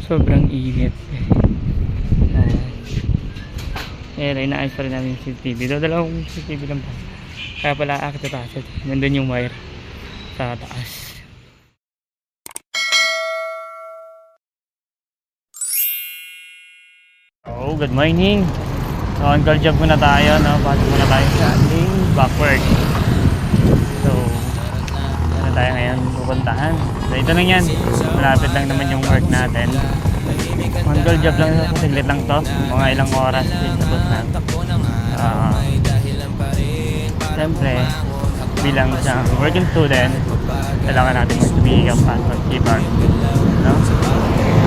sobrang init. Ayan, inaayos pa rin namin yung CCTV. Dalawang CCTV lang pa. Kaya pala akit na taas. Nandun yung wire sa taas. Oh, good morning. So, on-call job muna tayo, no? Pasok muna tayo sa ating backward. So, ano tayo ngayon pupuntahan? So, ito lang yan. Malapit lang naman yung work natin. On-call job lang, saglit lang to. Mga ilang oras din tapos na. Siyempre, bilang isang working student, kailangan natin magbigay ang passport keypad, no?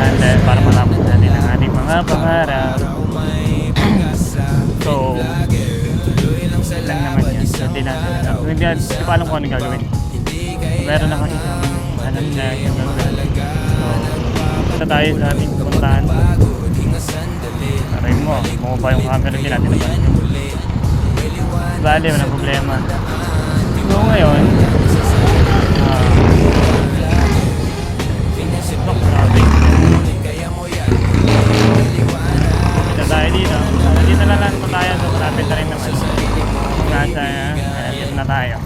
And then, para matapos natin ang ating mga pangarap. So, lang naman yan. So, hindi pa alam kung ano gagawin. So, meron ako isang alam na yung gagawin. So, punta tayo sa ating pupuntahan. Aray mo, pa yung camera din natin naman. Bale, walang problema. So, ngayon, ito tayo dito. Dito na lang po tayo. So, malapit na rin naman. Nasa, dito na tayo.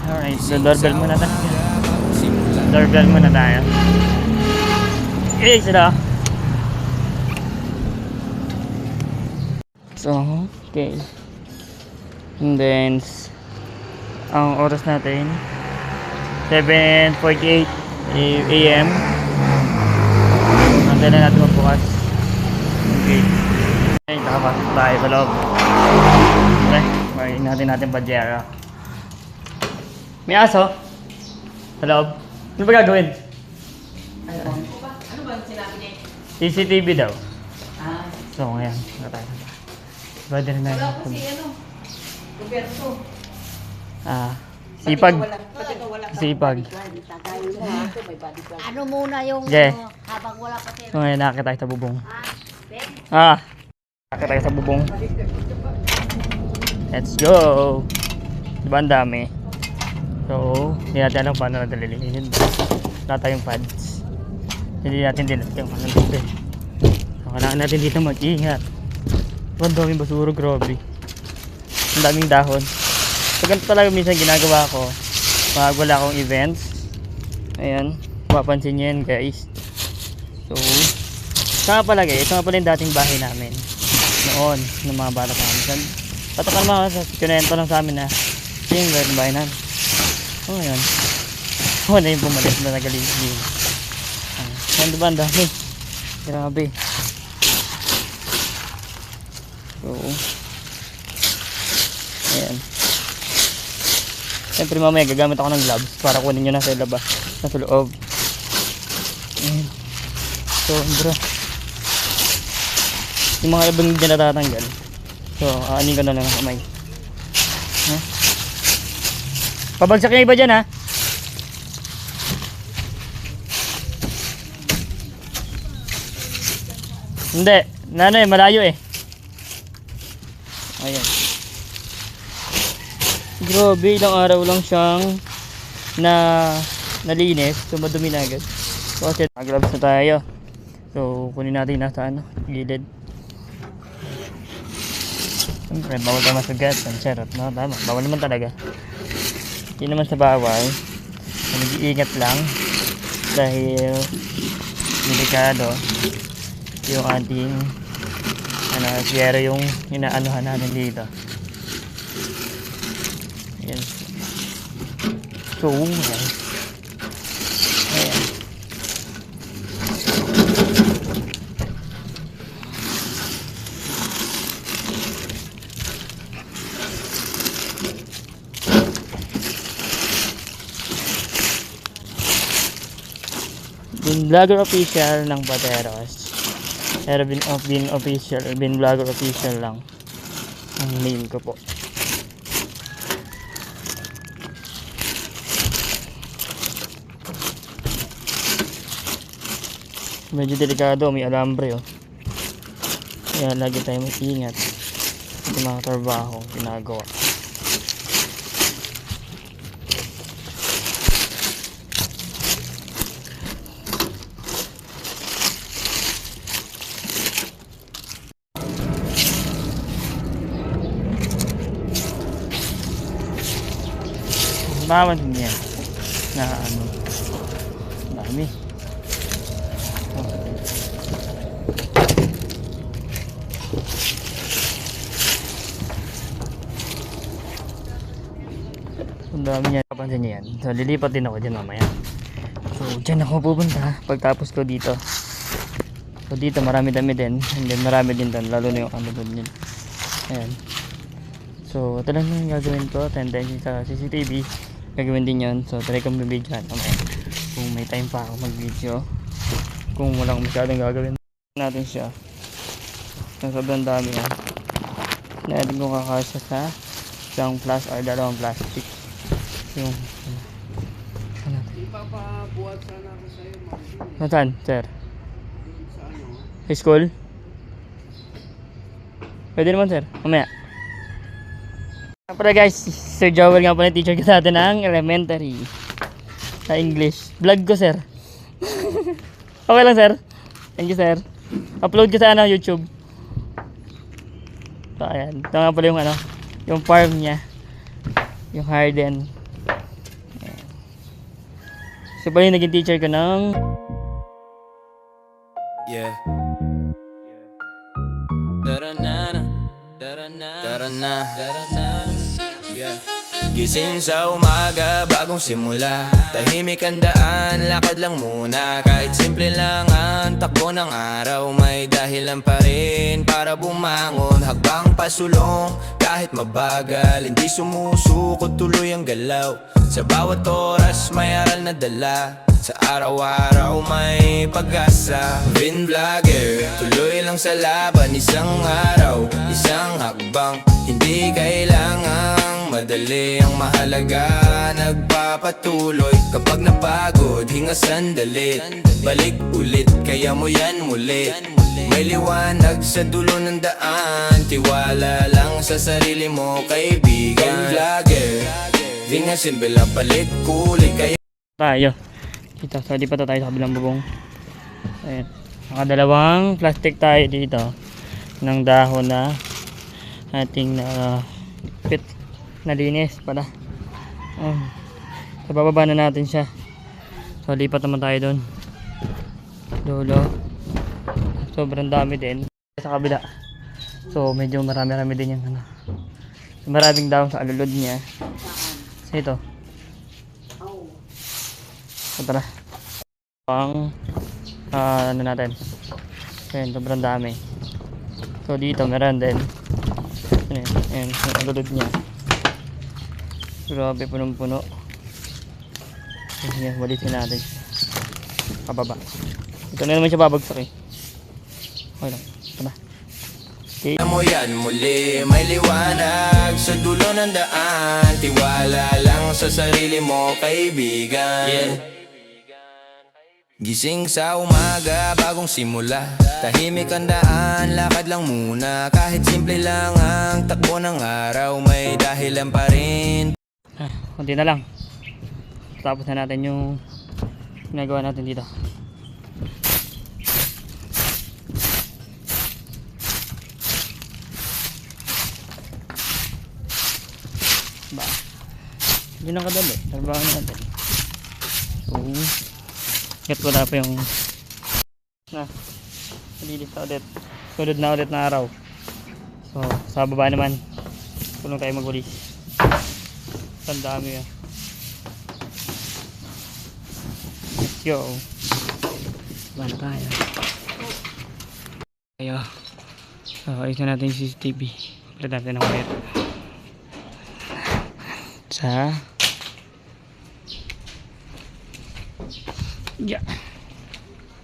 Alright, so doorbell muna tayo. Doorbell muna tayo. Sila. So, okay. And then, ang oras natin 7:48 AM. Antayin na natin magbukas. Okay. Okay, nakapasok tayo sa loob. Okay, marin natin pajera. May aso sa loob. Ano ba gagawin? Ano ba sinabi niya? CCTV daw. So, ngayon, tayo. Pwede rin na. Wala ko si Roberto. Sipag. Pati ka wala. Sipag. Ano muna yung Yeah. Habang wala pa si So, ngayon nakakita tayo sa bubong. Ben? Nakakita tayo sa bubong. Let's go! Diba ang dami? So, hindi natin alam paano natin lilinisin. Wala tayong pads. Hindi natin dinat yung ano dito. So, kailangan natin dito mag-ingat. Ang daming basura, grabe. Ang daming dahon. So, ganito talaga minsan ginagawa ko pag wala akong events. Ayan, mapapansin nyo yan guys. So, ito nga pala yung dating bahay namin noon, ng mga bata pa namin. Patakan mga kinento lang sa amin na ito yung dating bahay namin. Oh, ayan. Oh, na yung bumalik na nagaling. Ano ba ang dami? Grabe. So, ayan. Siyempre mamaya gagamit ako ng gloves para kunin nyo na sa labas, nasa loob. Ayan. So, bro, yung mga ibang hindi natatanggal. So, aanin ko na lang ang kamay. Pabagsak yung iba dyan, ha? Hindi, nanay, malayo eh. Ayan. Grabe, ilang araw lang siyang nalinis. So, madumi na agad. So, kasi mag-gloves na tayo. So, kunin natin nasa gilid. Siyempre, bawal tayo masugat. Ang charot, no? Tama, bawal naman talaga. Hindi naman sa bawal. Nag-iingat lang. Dahil delikado yung ating siyero yung inaanuhan namin dito. Ayan. So, ayan. Bin vlogger official ng Pateros. Pero bin vlogger official lang ang name ko po. Medyo delikado, may alambre oh. Kaya lagi tayo mag-ingat sa mga trabaho ginagawa. Makapansin niya na ano, dami. Ang dami niya, kapansin niya yan. So lilipat din ako dyan mamaya. So dyan ako pupunta pagtapos ko dito. So dito marami-dami din, and then marami din doon, lalo na yung ano doon yun. Ayan. So ito lang yung gagawin ko, tendency sa CCTV, gagawin din yun. So try kong bibidyohan mamaya kung may time pa ako mag video, kung walang masyadong gagawin natin siya. So sobrang dami yan, natin kung kakasya sa isang plus or dalawang plastic yung ano. Ipapabuhat sana ako sa'yo, Marvin. Saan, sir? Sa ano? High school? Pwede naman, sir. Mamaya. Pala guys, Sir Joel nga pala teacher ko sa atin ng elementary sa English. Vlog ko, sir. Okay lang, sir. Thank you, sir. Upload ko sa ano, YouTube. So, ayan. Ito nga pala yung ano, yung farm niya. Yung Harden. Ayan. So, pala yung naging teacher ko ng Yeah. Taranana, taranana, taranana, taranana. Yeah. Gising sa umaga, bagong simula. Tahimik ang daan, lakad lang muna. Kahit simple lang ang takbo ng araw, may dahilan pa rin para bumangon. Hakbang pasulong, kahit mabagal, hindi sumusuko, tuloy ang galaw. Sa bawat oras may aral na dala, sa araw-araw may pag-asa. Vin Vlogger, tuloy lang sa laban. Isang araw, isang hakbang, hindi kailangang madali. Ang mahalaga, nagpapatuloy. Kapag napagod, hinga sandali, balik ulit, kaya mo yan muli. May liwanag sa dulo ng daan, tiwala lang sa sarili mo, kaibigan. Vin Vlogger, di nga simple lang, balik ulit, kaya tayo dito. So di pa tayo sa kabilang bubong. Ayan, nakadalawang plastic tayo dito ng dahon na ating pit nalinis pala. So bababa na natin siya. So lipat naman tayo doon dulo. Sobrang dami din sa kabila. So medyo marami-rami din yung ano, maraming dahon sa alulod niya. So ito, so tara pang ano natin. Ayan, sobrang dami. So dito meron din. Ayan, yung alulod niya. Grabe, punong-puno. Ayan, walisin natin pababa. Ito na naman siya babagsak eh. Okay lang, ito na. Okay. mo yan muli, may liwanag sa dulo ng daan, tiwala lang sa sarili mo, kaibigan. Yeah. Gising sa umaga, bagong simula. Tahimik ang daan, lakad lang muna. Kahit simple lang ang takbo ng araw, may dahilan pa rin. Kunti na lang. Tapos na natin yung ginagawa natin dito. Ba, hindi nang kadali. Trabaho na natin. So, kahit wala pa yung na malinis na ulit. Sunod na ulit na araw. So, sa baba naman tulong tayo magwalis. Ang dami yan. Let's go. Baba na tayo. Ayo. So, ayos na natin yung CCTV. Palit natin ng wire. Sa yeah.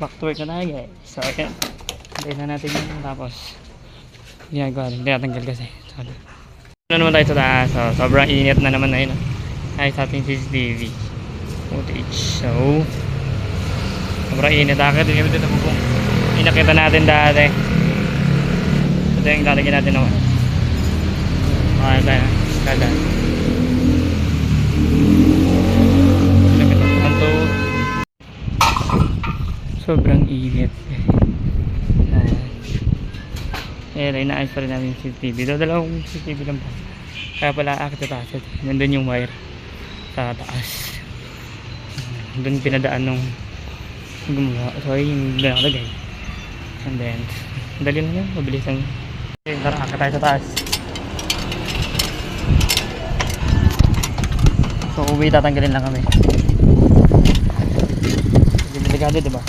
Back to work na tayo guys. So ayan, hintayin na natin yung tapos ginagawa, hindi natanggal kasi. So ano naman tayo sa taas. So sobrang init na naman na yun ay sa ating CCTV footage. So sobrang init. Akit yung dito po inakita natin dati. Ito yung lalagyan natin naman. Okay tayo, kada sobrang init. Inaayos pa rin namin yung CCTV. Dalawang CCTV lang pa. Kaya pala akit na taas. Nandun yung wire. sa taas. Doon pinadaan nung gumawa. Sorry, yung nakalagay. And then, dali lang yun, mabilis lang. Okay, tara, akit tayo sa taas. So, uwi, tatanggalin lang kami. Hindi delikado, diba?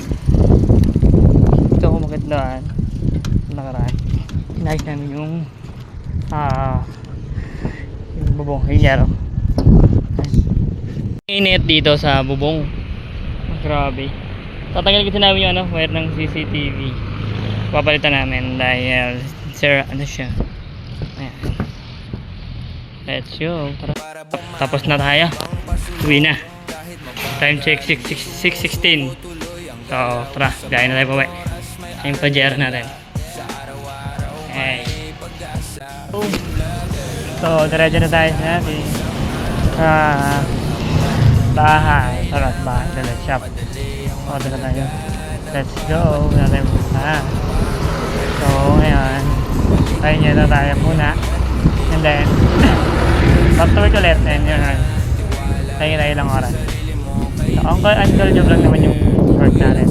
Ito ako makitlaan. Nakaraan. Inayos namin yung bubong, yung yero. Init dito sa bubong. Grabe. Tatanggal kasi namin yung wire ng CCTV. Papalitan namin dahil ano siya. Ayan. Let's go. Tara. Tapos na tayo. Uwi na. Time check 6:16. So tara, dahil na tayo pa uwi. Yung pajero natin. Okay. So diretso na tayo sa bahay. Sarap bahay. Dala shop. O, doon na tayo. Let's go. Natin muna. So, ngayon. Tayo na tayo muna. And then, back to work ulit. And yun. Tayo na ilang oras. So, uncle job lang naman yung work natin.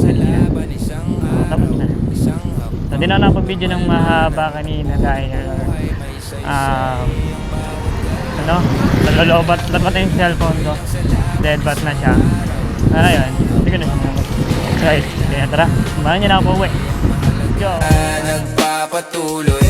Tapos na. So, di na ako video ng mahaba kanina dahil nalolobat na yung cellphone ko. Dead bat na siya. Ayun, hindi ko na siya. Right, kaya tara, samahan niyo na ako uwi. Let's go! Nagpapatuloy